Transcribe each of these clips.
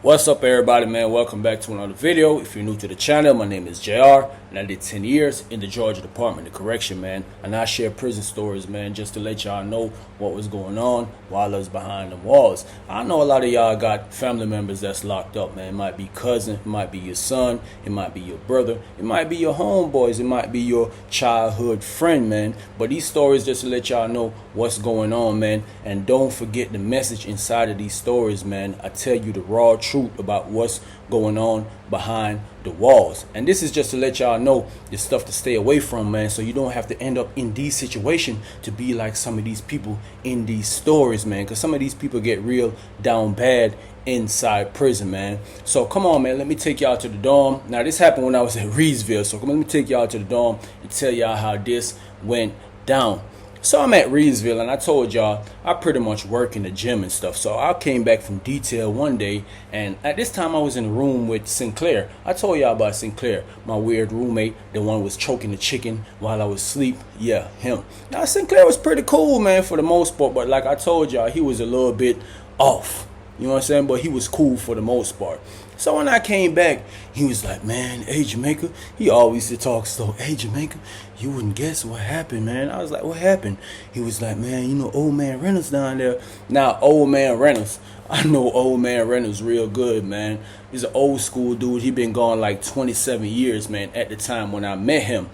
What's up, everybody, man? Welcome back to another video. If you're new to the channel, my name is JR, and I did 10 years in the Georgia Department of Correction, man. And I share prison stories, man, just to let y'all know what was going on while I was behind the walls. I know a lot of y'all got family members that's locked up, man. It might be cousin, it might be your son, it might be your brother, it might be your homeboys, it might be your childhood friend, man. But these stories just to let y'all know what's going on, man. And don't forget the message inside of these stories, man. I tell you the raw truth about what's going on behind the walls. And this is just to let y'all know the stuff to stay away from, man, so you don't have to end up in these situations to be like some of these people in these stories, man, because some of these people get real down bad inside prison, man. So come on, man, let me take y'all to the dorm. Now this happened when I was at Reedsville, so come on, let me take y'all to the dorm and tell y'all how this went down. So I'm at Reedsville, and I told y'all I pretty much work in the gym and stuff. So I came back from detail one day, and at this time I was in a room with Sinclair. I told y'all about Sinclair, my weird roommate, the one who was choking the chicken while I was asleep. Yeah, him. Now Sinclair was pretty cool, man, for the most part, but like I told y'all, he was a little bit off. You know what I'm saying? But he was cool for the most part. So when I came back, he was like, man, hey, Jamaica. He always used to talk slow. Hey, Jamaica, you wouldn't guess what happened, man. I was like, what happened? He was like, man, you know old man Reynolds down there. Now, old man Reynolds, I know old man Reynolds real good, man. He's an old school dude. He been gone like 27 years, man, at the time when I met him.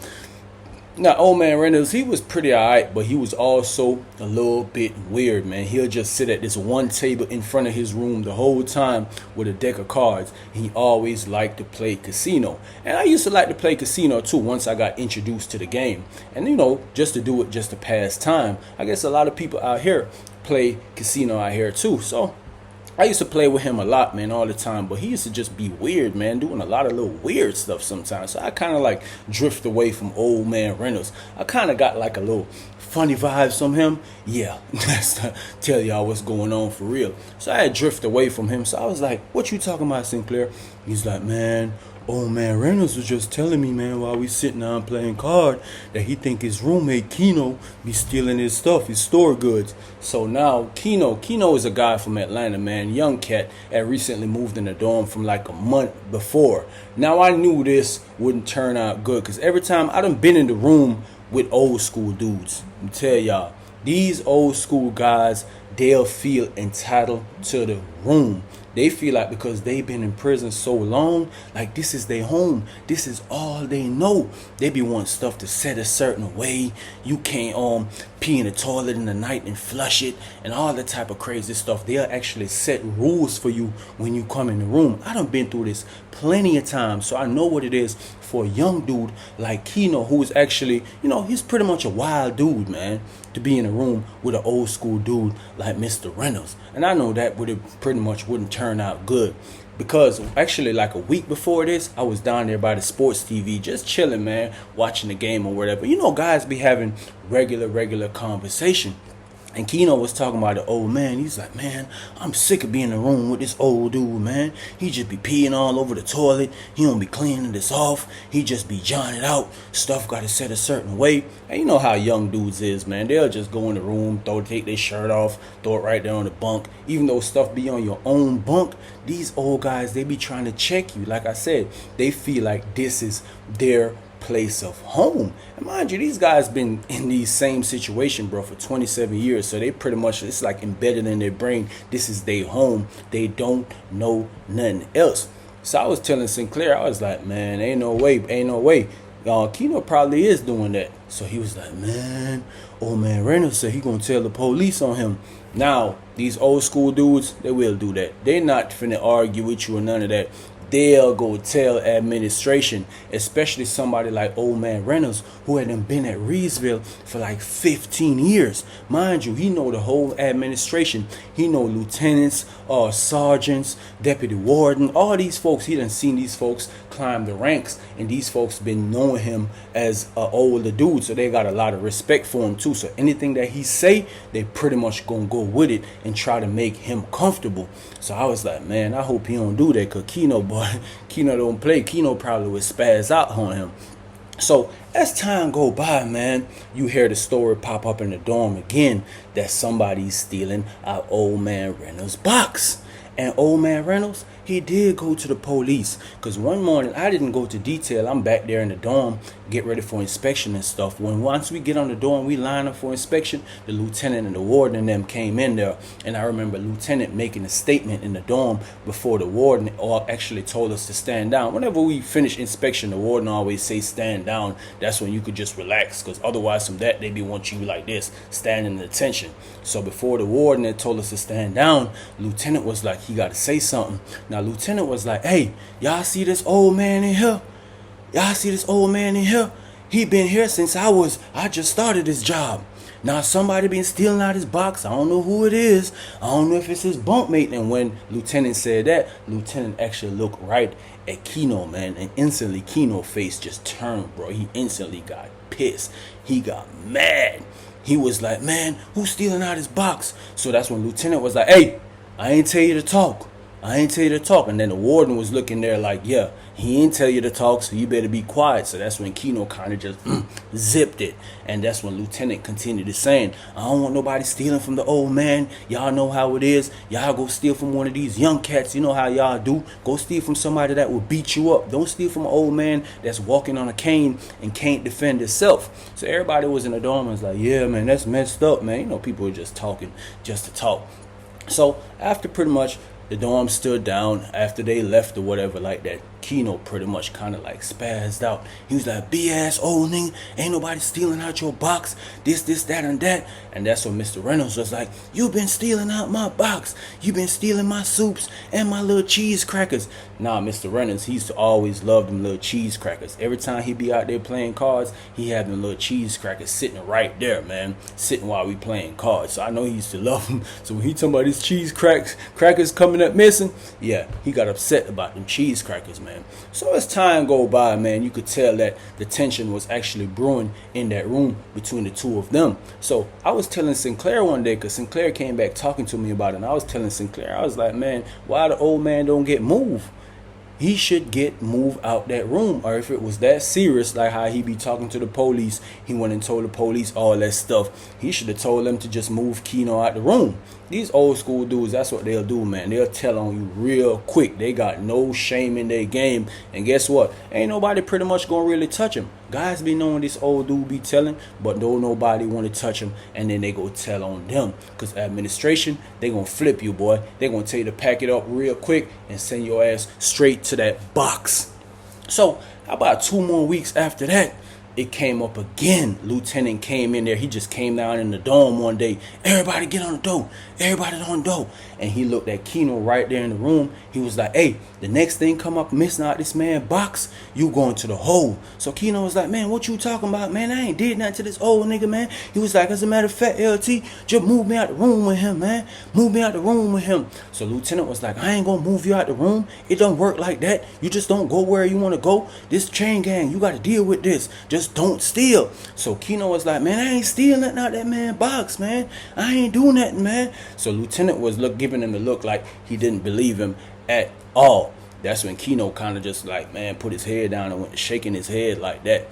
Now, old man Reynolds, he was pretty alright, but he was also a little bit weird, man. He'll just sit at this one table in front of his room the whole time with a deck of cards. He always liked to play casino. And I used to like to play casino too once I got introduced to the game. And, you know, just to do it just to pass time. I guess a lot of people out here play casino out here too. So I used to play with him a lot, man, all the time, but he used to just be weird, man, doing a lot of little weird stuff sometimes. So I kind of like drift away from old man Reynolds. I kind of got like a little funny vibes from him. Yeah, that's to tell y'all what's going on for real. So I had drift away from him. So I was like, what you talking about, Sinclair? He's like, man, old man Reynolds was just telling me, man, while we sitting down playing card, that he think his roommate Kino be stealing his stuff, his store goods. So now Kino is a guy from Atlanta, man, young cat, had recently moved in the dorm from like a month before. Now I knew this wouldn't turn out good, because every time I done been in the room with old school dudes, I tell y'all, these old school guys, they'll feel entitled to the room. They feel like because they've been in prison so long, like this is their home. This is all they know. They be wanting stuff to set a certain way. You can't pee in the toilet in the night and flush it and all that type of crazy stuff. They'll actually set rules for you when you come in the room. I done been through this plenty of times, so I know what it is for a young dude like Kino, who is actually, you know, he's pretty much a wild dude, man, to be in a room with an old school dude like Mr. Reynolds. And I know that pretty much wouldn't turn out good, because actually like a week before this, I was down there by the sports TV just chilling, man, watching the game or whatever. You know, guys be having regular conversation. And Kino was talking about the old man. He's like, man, I'm sick of being in the room with this old dude, man. He just be peeing all over the toilet. He don't be cleaning this off. He just be johnning out. Stuff got to set a certain way. And you know how young dudes is, man. They'll just go in the room, take their shirt off, throw it right there on the bunk. Even though stuff be on your own bunk, these old guys, they be trying to check you. Like I said, they feel like this is their place of home. And mind you, these guys been in these same situation, bro, for 27 years. So they pretty much, it's like embedded in their brain, this is their home. They don't know nothing else. So I was telling Sinclair, I was like, man, ain't no way. Kino probably is doing that. So he was like, man, old man Reynolds said he gonna tell the police on him. Now, these old school dudes, they will do that. They not finna argue with you or none of that. They'll go tell administration, especially somebody like old man Reynolds, who had been at Reedsville for like 15 years. Mind you, he know the whole administration. He know lieutenants, sergeants, deputy warden, all these folks. He done seen these folks climb the ranks, and these folks been knowing him as an older dude, so they got a lot of respect for him too. So anything that he say, they pretty much gonna go with it and try to make him comfortable. So I was like, man, I hope he don't do that, cause Kino don't play. Kino probably would spaz out on him. So as time go by, man, you hear the story pop up in the dorm again that somebody's stealing our old man Reynolds' box. And old man Reynolds, he did go to the police. Because one morning, I didn't go to detail. I'm back there in the dorm, get ready for inspection and stuff. Once we get on the dorm, we line up for inspection, the lieutenant and the warden and them came in there. And I remember lieutenant making a statement in the dorm before the warden actually told us to stand down. Whenever we finish inspection, the warden always say stand down. That's when you could just relax. Because otherwise from that, they be want you like this, standing at attention. So before the warden had told us to stand down, lieutenant was like, he got to say something. Now, lieutenant was like, hey, y'all see this old man in here? Y'all see this old man in here? He been here since I just started this job. Now, somebody been stealing out his box. I don't know who it is. I don't know if it's his bunkmate. And when lieutenant said that, lieutenant actually looked right at Kino, man. And instantly, Kino's face just turned, bro. He instantly got pissed. He got mad. He was like, man, who's stealing out his box? So that's when lieutenant was like, hey, I ain't tell you to talk. I ain't tell you to talk. And then the warden was looking there like, yeah, he ain't tell you to talk, so you better be quiet. So that's when Kino kind of just zipped it. And that's when lieutenant continued to saying, I don't want nobody stealing from the old man. Y'all know how it is. Y'all go steal from one of these young cats. You know how y'all do. Go steal from somebody that will beat you up. Don't steal from an old man that's walking on a cane and can't defend himself. So everybody was in the dorm and was like, yeah, man, that's messed up, man. You know, people were just talking just to talk. So after pretty much the dorm stood down, after they left or whatever like that, Kino pretty much kind of like spazzed out. He was like, B-ass old nigga, ain't nobody stealing out your box, this, that, and that. And that's when Mr. Reynolds was like, you been stealing out my box. You been stealing my soups and my little cheese crackers. Nah, Mr. Reynolds, he used to always love them little cheese crackers. Every time he be out there playing cards, he had them little cheese crackers sitting right there, man, sitting while we playing cards. So I know he used to love them. So when he talking about these cheese crackers coming up missing, yeah, he got upset about them cheese crackers, man. So as time go by, man, you could tell that the tension was actually brewing in that room between the two of them. So I was telling Sinclair one day, because Sinclair came back talking to me about it, and I was telling Sinclair, I was like, man, why the old man don't get moved? He should get moved out that room. Or if it was that serious, like how he be talking to the police, he went and told the police all that stuff, he should have told them to just move Kino out the room. These old school dudes, that's what they'll do, man. They'll tell on you real quick. They got no shame in their game. And guess what? Ain't nobody pretty much gonna really touch him. Guys be knowing this old dude be telling, but don't nobody want to touch him. And then they go tell on them. Because administration, they gonna flip you, boy. They gonna tell you to pack it up real quick and send your ass straight to that box. So about 2 more weeks after that, it came up again. Lieutenant came in there. He just came down in the dorm one day. Everybody get on the door. Everybody on the door. And he looked at Kino right there in the room. He was like, hey, the next thing come up missing out this man box, you going to the hole. So Kino was like, man, what you talking about, man? I ain't did nothing to this old nigga, man. He was like, as a matter of fact, LT, just move me out the room with him, man. Move me out the room with him. So Lieutenant was like, I ain't gonna move you out the room. It don't work like that. You just don't go where you want to go. This chain gang, you got to deal with this. Just don't steal. So Kino was like, man, I ain't stealing nothing out that man box, man. I ain't doing nothing, man. So Lieutenant was giving him the look like he didn't believe him at all. That's when Kino kind of just like, man, put his head down and went to shaking his head like that.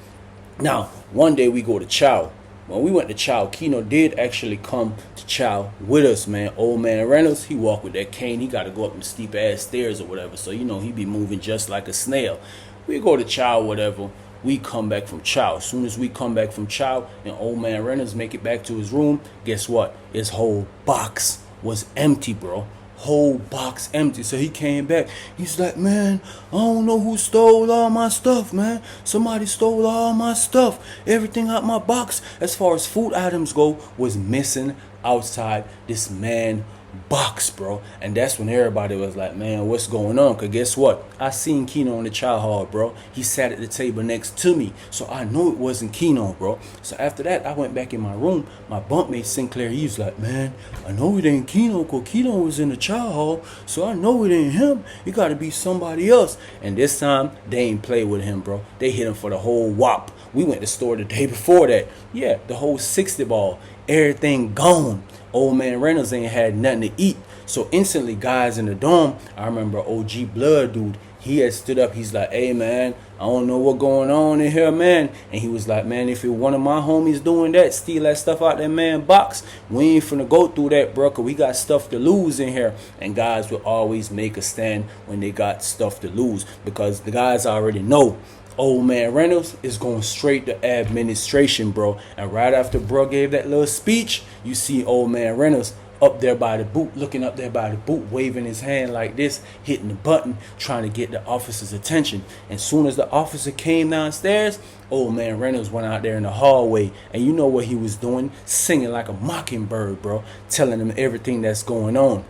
Now, one day we go to chow. When we went to chow, Kino did actually come to chow with us, man. Old man Reynolds, he walked with that cane. He got to go up them steep ass stairs or whatever. So, you know, he be moving just like a snail. We go to chow, whatever. We come back from chow. As soon as we come back from chow and old man Reynolds make it back to his room, guess what? His whole box was empty, bro. Whole box empty. So he came back. He's like, man, I don't know who stole all my stuff, man. Somebody stole all my stuff. Everything out my box, as far as food items go, was missing outside this man box, bro. And that's when everybody was like, man, what's going on? Because guess what? I seen Kino in the chow hall, bro. He sat at the table next to me. So I knew it wasn't Kino, bro. So after that, I went back in my room. My bunkmate Sinclair, he was like, man, I know it ain't Kino, because Kino was in the chow hall. So I know it ain't him. It got to be somebody else. And this time, they ain't play with him, bro. They hit him for the whole whop. We went to the store the day before that. Yeah, the whole 60 ball. Everything gone. Old man Reynolds ain't had nothing to eat. So instantly, guys in the dorm, I remember OG Blood dude, he had stood up. He's like, hey man, I don't know what going on in here, man. And he was like, man, if you're one of my homies doing that, steal that stuff out that man box, we ain't finna go through that, bro, cause we got stuff to lose in here. And guys will always make a stand when they got stuff to lose, because the guys already know old man Reynolds is going straight to administration, bro. And right after bro gave that little speech, you see old man Reynolds up there by the boot, looking up there by the boot, waving his hand like this, hitting the button, trying to get the officer's attention. And soon as the officer came downstairs, old man Reynolds went out there in the hallway, and you know what he was doing? Singing like a mockingbird, bro, telling them everything that's going on.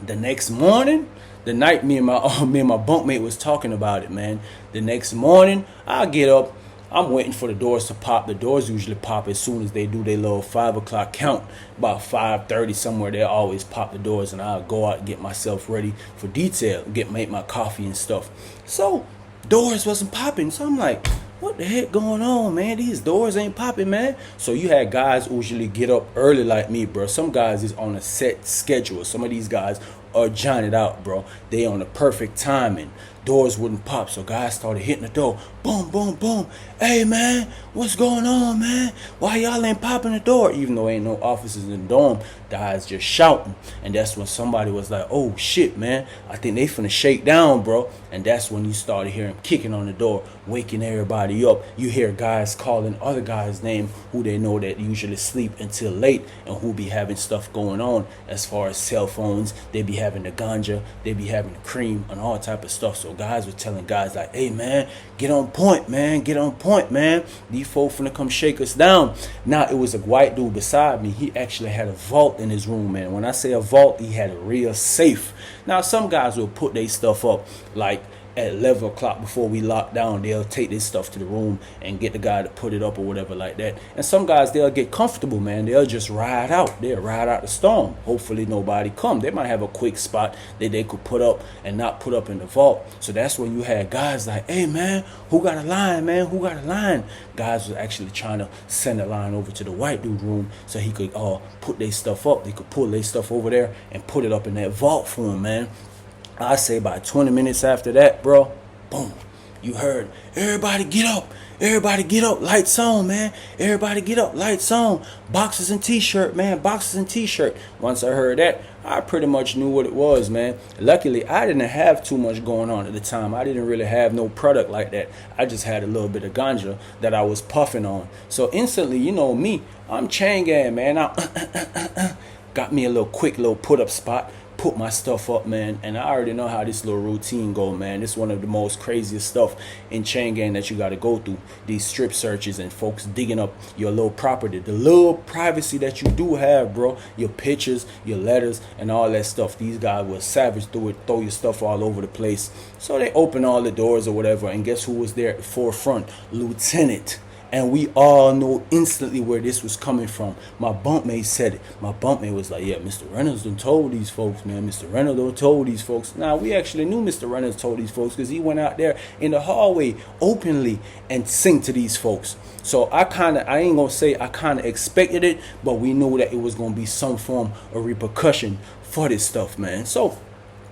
The next morning, the night me and my bunkmate was talking about it, man. The next morning, I get up. I'm waiting for the doors to pop. The doors usually pop as soon as they do their little 5 o'clock count. About 5:30 somewhere, they always pop the doors, and I'll go out and get myself ready for detail, make my coffee and stuff. So doors wasn't popping. So I'm like, what the heck going on, man? These doors ain't popping, man. So you had guys usually get up early like me, bro. Some guys is on a set schedule. Some of these guys are johnted out, bro. They on the perfect timing. Doors wouldn't pop, so guys started hitting the door. Boom, boom, boom. Hey, man, what's going on, man? Why y'all ain't popping the door? Even though ain't no officers in the dorm, guys just shouting. And that's when somebody was like, oh, shit, man. I think they finna shake down, bro. And that's when you started hearing kicking on the door, waking everybody up. You hear guys calling other guys' name who they know that usually sleep until late and who be having stuff going on as far as cell phones. They be having the ganja, they be having the cream and all type of stuff. So guys were telling guys like, hey man, get on point, man, get on point, man. These folks finna come shake us down. Now it was a white dude beside me. He actually had a vault in his room, man. When I say a vault, he had a real safe. Now some guys will put their stuff up like at 11 o'clock before we lock down. They'll take this stuff to the room and get the guy to put it up or whatever like that. And some guys, they'll get comfortable, man. They'll just ride out. They'll ride out the storm. Hopefully nobody come. They might have a quick spot that they could put up and not put up in the vault. So that's when you had guys like, hey man, who got a line, man? Who got a line? Guys was actually trying to send a line over to the white dude room so he could put their stuff up. They could pull their stuff over there and put it up in that vault for him, man. I say about 20 minutes after that, bro, boom, you heard, everybody get up, lights on, man, everybody get up, lights on, boxes and t-shirt, man, boxes and t-shirt. Once I heard that, I pretty much knew what it was, man. Luckily, I didn't have too much going on at the time. I didn't really have no product like that. I just had a little bit of ganja that I was puffing on. So instantly, you know me, I'm chain gang, man. I got me a quick little put-up spot. Put my stuff up, man, and I already know how this little routine go, man. It's one of the most craziest stuff in chain gang that you got to go through. These strip searches and folks digging up your little property, the little privacy that you do have, bro. Your pictures, your letters, and all that stuff. These guys were savage through it, throw your stuff all over the place. So they open all the doors or whatever, and guess who was there at the forefront? Lieutenant. And we all know instantly where this was coming from. My bunkmate said it. My bunkmate was like, yeah, Mr. Reynolds done told these folks, man. Mr. Reynolds done told these folks. Now, we actually knew Mr. Reynolds told these folks because he went out there in the hallway openly and sing to these folks. So I ain't going to say I kind of expected it, but we knew that it was going to be some form of repercussion for this stuff, man. So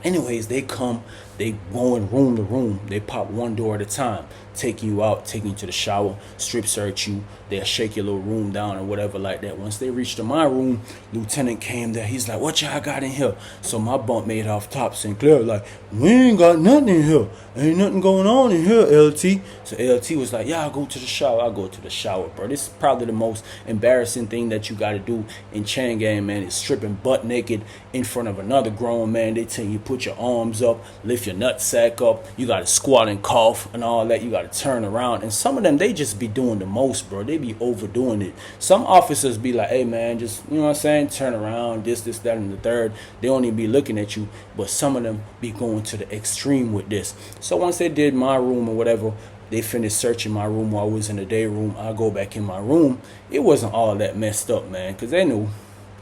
anyways, they come, they go in room to room. They pop one door at a time, taking you out, taking you to the shower, strip search you. They'll shake your little room down or whatever like that. Once they reached to my room, Lieutenant came there. He's like, what y'all got in here? So my bunkmate off top, Sinclair, like, we ain't got nothing in here. Ain't nothing going on in here, LT. So LT was like, yeah, I'll go to the shower. I'll go to the shower, bro. This is probably the most embarrassing thing that you got to do in chain gang, man, is stripping butt naked in front of another grown man. They tell you put your arms up, lift your nut sack up. You got to squat and cough and all that. You got to turn around. And some of them, they just be doing the most, bro. They be overdoing it. Some officers be like, hey, man, just, you know what I'm saying, turn around, this, that, and the third. They don't even be looking at you. But some of them be going to the extreme with this. So once they did my room or whatever, they finished searching my room while I was in the day room. I go back in my room. It wasn't all that messed up, man, because they knew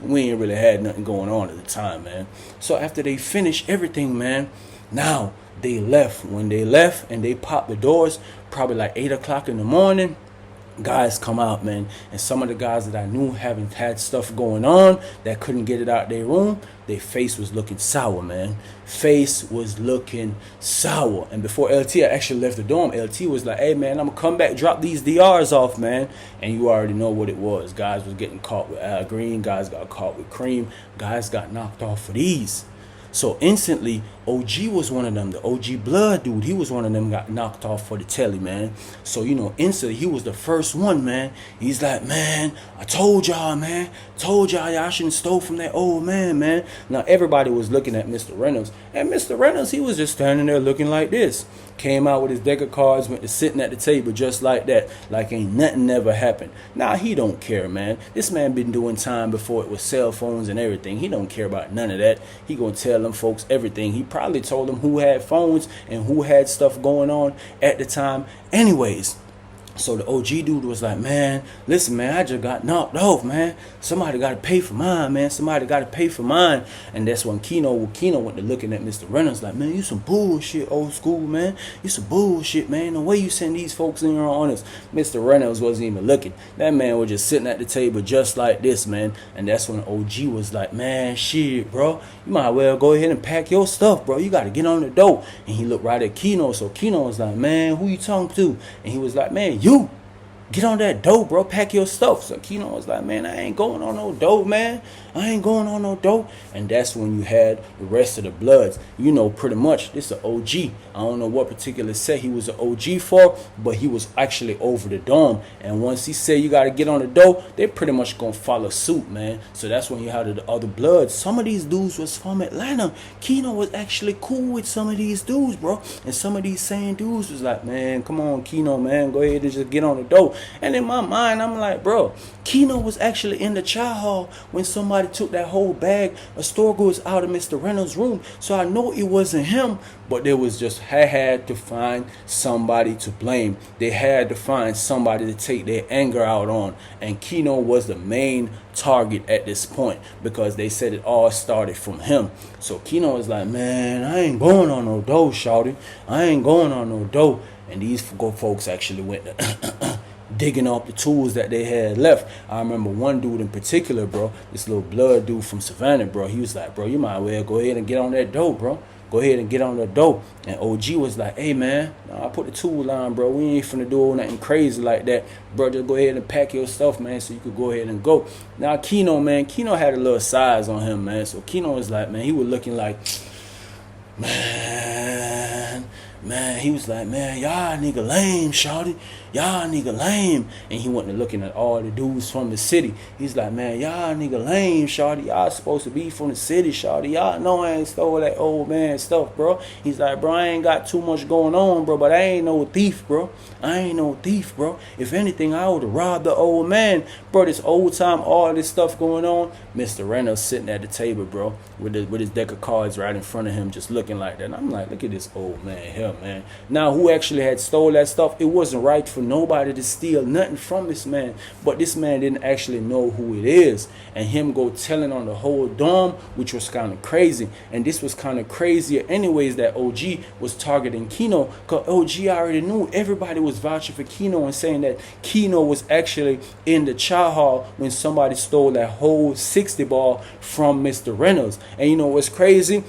we ain't really had nothing going on at the time, man. So after they finished everything, man, now they left. When they left and they popped the doors, probably like 8 o'clock in the morning, guys come out, man, and some of the guys that I knew haven't had stuff going on that couldn't get it out their room, their face was looking sour, man. Face was looking sour. And before LT actually left the dorm, LT was like, hey, man, I'm gonna come back, drop these DRs off, man. And you already know what it was. Guys was getting caught with green, guys got caught with cream, guys got knocked off for these. So instantly, OG was one of them. The OG blood dude, he was one of them, got knocked off for the telly, man. So, you know, instantly, he was the first one, man. He's like, man, I told y'all, man. Told y'all shouldn't stole from that old man, man. Now, everybody was looking at Mr. Reynolds. And Mr. Reynolds, he was just standing there looking like this. Came out with his deck of cards, went to sitting at the table just like that. Like ain't nothing never happened. Nah, he don't care, man. This man been doing time before it was cell phones and everything. He don't care about none of that. He gonna tell them folks everything. He probably told them who had phones and who had stuff going on at the time anyways. So the OG dude was like, man, listen, man, I just got knocked off, man. Somebody got to pay for mine, man. Somebody got to pay for mine. And that's when Kino went to looking at Mr. Reynolds like, man, you some bullshit, old school, man. You some bullshit, man. The way you send these folks in here on us. Mr. Reynolds wasn't even looking. That man was just sitting at the table just like this, man. And that's when OG was like, man, shit, bro. You might well go ahead and pack your stuff, bro. You got to get on the dough. And he looked right at Kino. So Kino was like, man, who you talking to? And he was like, man, you. Get on that dough, bro. Pack your stuff. So Kino was like, man, I ain't going on no dough, man. I ain't going on no dough. And that's when you had the rest of the Bloods. You know, pretty much, this is an OG. I don't know what particular set he was an OG for, but he was actually over the dome. And once he said you got to get on the dough, they pretty much going to follow suit, man. So that's when you had the other Bloods. Some of these dudes was from Atlanta. Kino was actually cool with some of these dudes, bro. And some of these same dudes was like, man, come on, Kino, man. Go ahead and just get on the dough. And in my mind, I'm like, bro, Kino was actually in the chow hall when somebody took that whole bag of store goods out of Mr. Reynolds' room. So I know it wasn't him, but there was just, had to find somebody to blame. They had to find somebody to take their anger out on. And Kino was the main target at this point because they said it all started from him. So Kino was like, man, I ain't going on no dough, shawty. I ain't going on no dough. And these folks actually went to digging up the tools that they had left. I remember one dude in particular, bro, this little blood dude from Savannah, bro. He was like, bro, you might well go ahead and get on that dough, bro. Go ahead and get on the dough. And OG was like, hey, man, I put the tool on, bro. We ain't finna do nothing crazy like that. Bro, just go ahead and pack your stuff, man, so you could go ahead and go. Now, Kino, man, Kino had a little size on him, man. So Kino was like, man, he was looking like, man, he was like, man, y'all nigga lame, shawty. Y'all nigga lame. And he went to looking at all the dudes from the city. He's like, man, y'all nigga lame, shawty. Y'all supposed to be from the city, shawty. Y'all know I ain't stole that old man stuff, bro. He's like, bro, I ain't got too much going on, bro, but I ain't no thief, bro. I ain't no thief, bro. If anything, I would have robbed the old man. Bro, this old time, all this stuff going on. Mr. Reynolds sitting at the table, bro, with his deck of cards right in front of him, just looking like that. And I'm like, look at this old man here, man. Now, who actually had stole that stuff? It wasn't right for nobody to steal nothing from this man. But this man didn't actually know who it is. And him go telling on the whole dorm, which was kind of crazy. And this was kind of crazier anyways that OG was targeting Kino. Because OG already knew everybody was vouching for Kino and saying that Kino was actually in the chow hall when somebody stole that whole 60 ball from Mr. Reynolds. And you know what's crazy?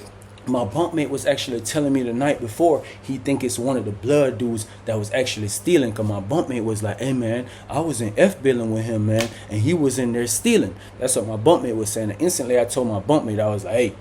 My bunkmate was actually telling me the night before he think it's one of the blood dudes that was actually stealing. Because my bunkmate was like, hey, man, I was in F-billing with him, man, and he was in there stealing. That's what my bunkmate was saying. And instantly I told my bunkmate, I was like, hey,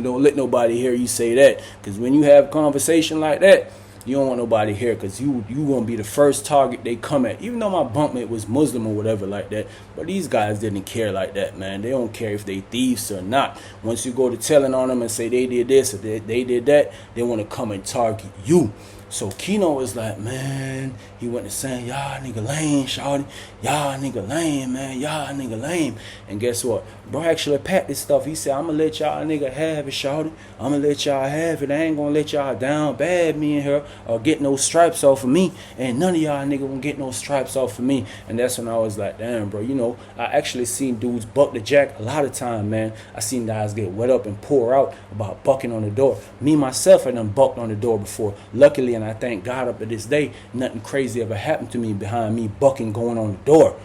don't let nobody hear you say that. Because when you have a conversation like that, you don't want nobody here because you gonna be the first target they come at. Even though my bunkmate was Muslim or whatever like that, but these guys didn't care like that, man. They don't care if they thieves or not. Once you go to telling on them and say they did this or they did that, they want to come and target you. So Kino was like, man, he went to saying, y'all nigga lame, shawty. Y'all nigga lame, man. Y'all nigga lame. And guess what? Bro actually packed this stuff. He said, I'm going to let y'all nigga have it, shawty. I'm going to let y'all have it. I ain't going to let y'all down bad me and her or get no stripes off of me. And none of y'all nigga won't get no stripes off of me. And that's when I was like, damn, bro. You know, I actually seen dudes buck the jack a lot of time, man. I seen guys get wet up and pour out about bucking on the door. Me, myself, I done bucked on the door before. Luckily, and I thank God up to this day, nothing crazy ever happened to me behind me bucking going on the door.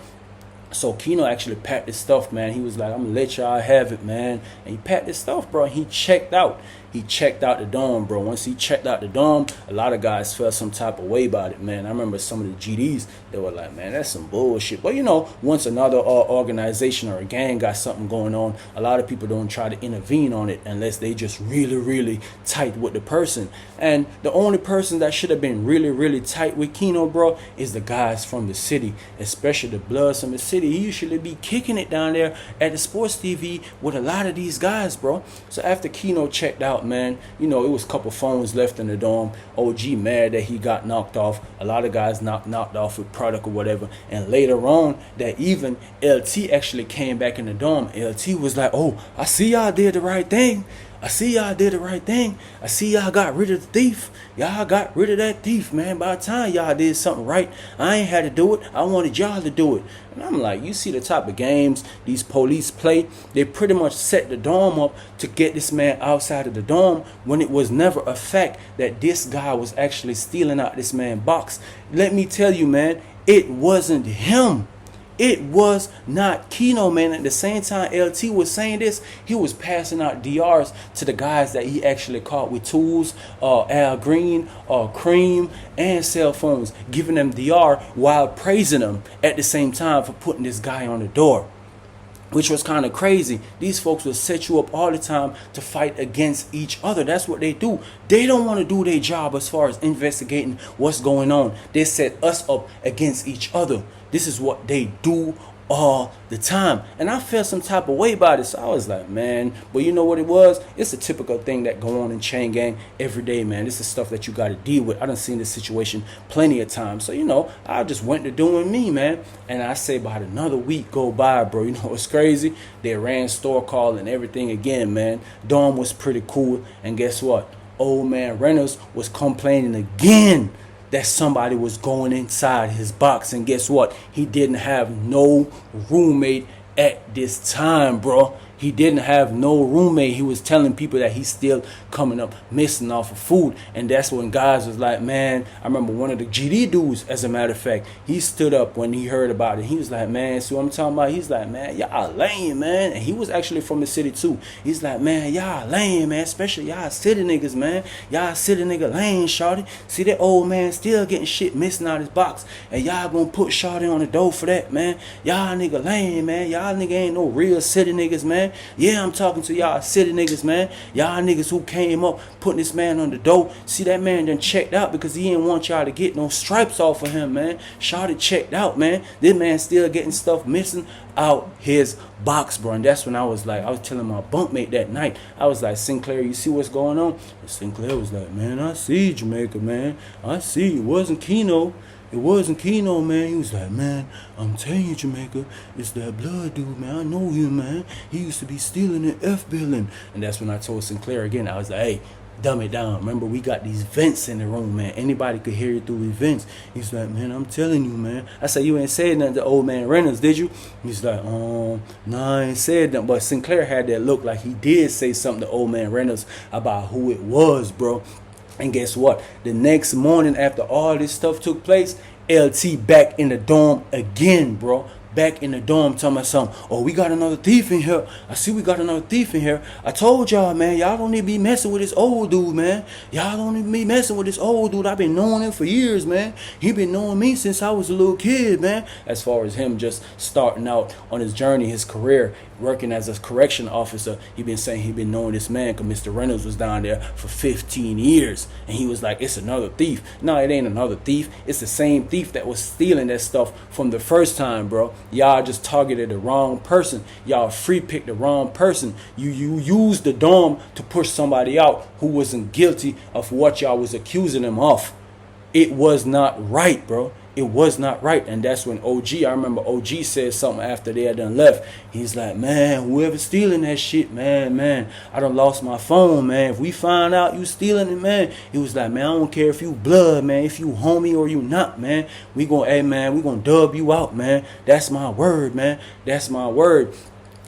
So Kino actually packed his stuff, man. He was like, I'm gonna let y'all have it, man. And he packed his stuff, bro. And he checked out. He checked out the dorm, bro. Once he checked out the dorm, a lot of guys felt some type of way about it, man. I remember some of the GDs, they were like, man, that's some bullshit. But, you know, once another organization or a gang got something going on, a lot of people don't try to intervene on it unless they just really, really tight with the person. And the only person that should have been really, really tight with Kino, bro, is the guys from the city, especially the Bloods from the city. He usually be kicking it down there at the sports TV with a lot of these guys, bro. So after Kino checked out, man, you know, it was a couple phones left in the dorm. OG mad that he got knocked off. A lot of guys knocked off with product or whatever. And later on that even LT actually came back in the dorm. LT was like, oh, I see y'all did the right thing. I see y'all did the right thing. I see y'all got rid of the thief. Y'all got rid of that thief, man. By the time y'all did something right, I ain't had to do it. I wanted y'all to do it. And I'm like, you see the type of games these police play? They pretty much set the dorm up to get this man outside of the dorm when it was never a fact that this guy was actually stealing out this man's box. Let me tell you, man, it wasn't him. It was not Kino, man. At the same time LT was saying this, he was passing out DRs to the guys that he actually caught with tools, Al Green, Cream, and cell phones, giving them DR while praising them at the same time for putting this guy on the door, which was kind of crazy. These folks will set you up all the time to fight against each other. That's what they do. They don't want to do their job as far as investigating what's going on. They set us up against each other. This is what they do all the time. And I felt some type of way about it. So I was like, man, but you know what it was? It's a typical thing that go on in chain gang every day, man. This is stuff that you got to deal with. I done seen this situation plenty of times. So, you know, I just went to doing me, man. And I say about another week go by, bro. You know what's crazy? They ran store call and everything again, man. Dorm was pretty cool. And guess what? Old man Reynolds was complaining again that somebody was going inside his box. And guess what? He didn't have no roommate at this time, bro. He didn't have no roommate. He was telling people that he's still coming up missing off of food. And that's when guys was like, man, I remember one of the GD dudes, as a matter of fact, he stood up when he heard about it. He was like, man, see what I'm talking about? He's like, man, y'all lame, man. And he was actually from the city too. He's like, man, y'all lame, man. Especially y'all city niggas, man. Y'all city nigga lame, shawty. See that old man still getting shit missing out his box. And y'all gonna put shawty on the door for that, man. Y'all nigga lame, man. Y'all nigga ain't no real city niggas, man. Yeah, I'm talking to y'all city niggas, man. Y'all niggas who came up putting this man on the door. See, that man done checked out because he didn't want y'all to get no stripes off of him, man. Shawty checked out, man. This man still getting stuff missing out his box, bro. And that's when I was like, I was telling my bunkmate that night, I was like, Sinclair, you see what's going on? And Sinclair was like, man, I see Jamaica, man. I see. It wasn't Kino. It wasn't Kino, man. He was like, man, I'm telling you, Jamaica, it's that blood dude, man. I know him, man. He used to be stealing the F building. And that's when I told Sinclair again, I was like, hey, dumb it down. Remember, we got these vents in the room, man. Anybody could hear it through the vents. He's like, man, I'm telling you, man. I said, you ain't said nothing to old man Reynolds, did you? He's like, nah, I ain't said nothing. But Sinclair had that look like he did say something to old man Reynolds about who it was, bro. And guess what? The next morning after all this stuff took place, LT back in the dorm again, bro. Back in the dorm telling me something. Oh, we got another thief in here. I see we got another thief in here. I told y'all, man, y'all don't need to be messing with this old dude, man. Y'all don't need to be messing with this old dude. I've been knowing him for years, man. He been knowing me since I was a little kid, man. As far as him just starting out on his journey, his career, working as a correction officer, he been saying he been knowing this man because Mr. Reynolds was down there for 15 years. And he was like, it's another thief. No, it ain't another thief. It's the same thief that was stealing that stuff from the first time, bro. Y'all just targeted the wrong person. Y'all free picked the wrong person. You used the dorm to push somebody out who wasn't guilty of what y'all was accusing them of. It was not right, bro. It was not right. And that's when I remember OG said something after they had done left. He's like, man, whoever's stealing that shit, man, I done lost my phone, man. If we find out you stealing it, man, he was like, man, I don't care if you blood, man, if you homie or you not, man. We gonna dub you out, man. That's my word, man. That's my word.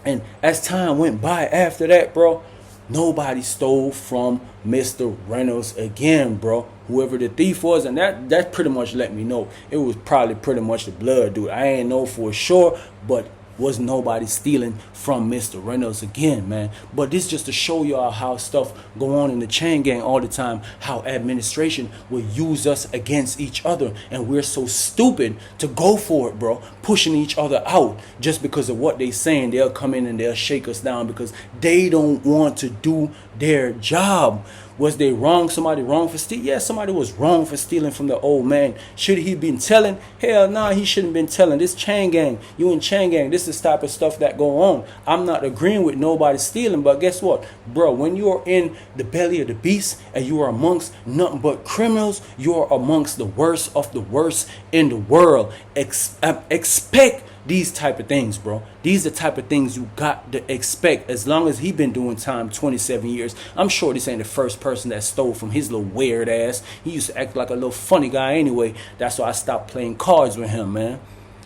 And as time went by after that, bro, Nobody stole from Mr. Reynolds again, bro. Whoever the thief was, and that pretty much let me know it was probably pretty much the blood dude. I ain't know for sure, but was nobody stealing from Mr. Reynolds again, man. But this just to show y'all how stuff go on in the chain gang all the time, how administration will use us against each other, and we're so stupid to go for it, bro, pushing each other out just because of what they saying. They'll come in and they'll shake us down because they don't want to do their job. Was they wrong? Somebody wrong for stealing? Yeah, somebody was wrong for stealing from the old man. Should he been telling? Hell nah, he shouldn't been telling. This chain gang, you in chain gang, this is the type of stuff that go on. I'm not agreeing with nobody stealing, but guess what? Bro, when you're in the belly of the beast and you are amongst nothing but criminals, you're amongst the worst of the worst in the world. Expect these type of things, bro. These are the type of things you got to expect. As long as he been doing time 27 years, I'm sure this ain't the first person that stole from his little weird ass. He used to act like a little funny guy anyway. That's why I stopped playing cards with him, man.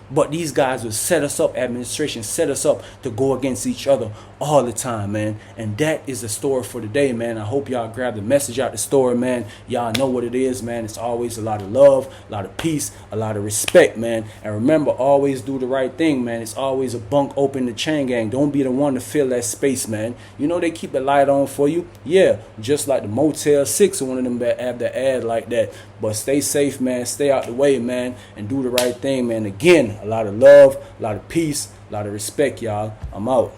But these guys will set us up, administration set us up to go against each other all the time, man. And that is the story for today, man. I hope y'all grab the message out the story, man. Y'all know what it is, man. It's always a lot of love, a lot of peace, a lot of respect, man. And remember, always do the right thing, man. It's always a bunk open the chain gang. Don't be the one to fill that space, man. You know they keep the light on for you. Yeah, just like the Motel 6 or one of them that have the ad like that. But stay safe, man. Stay out the way, man. And do the right thing, man. Again, a lot of love, a lot of peace, a lot of respect, y'all. I'm out.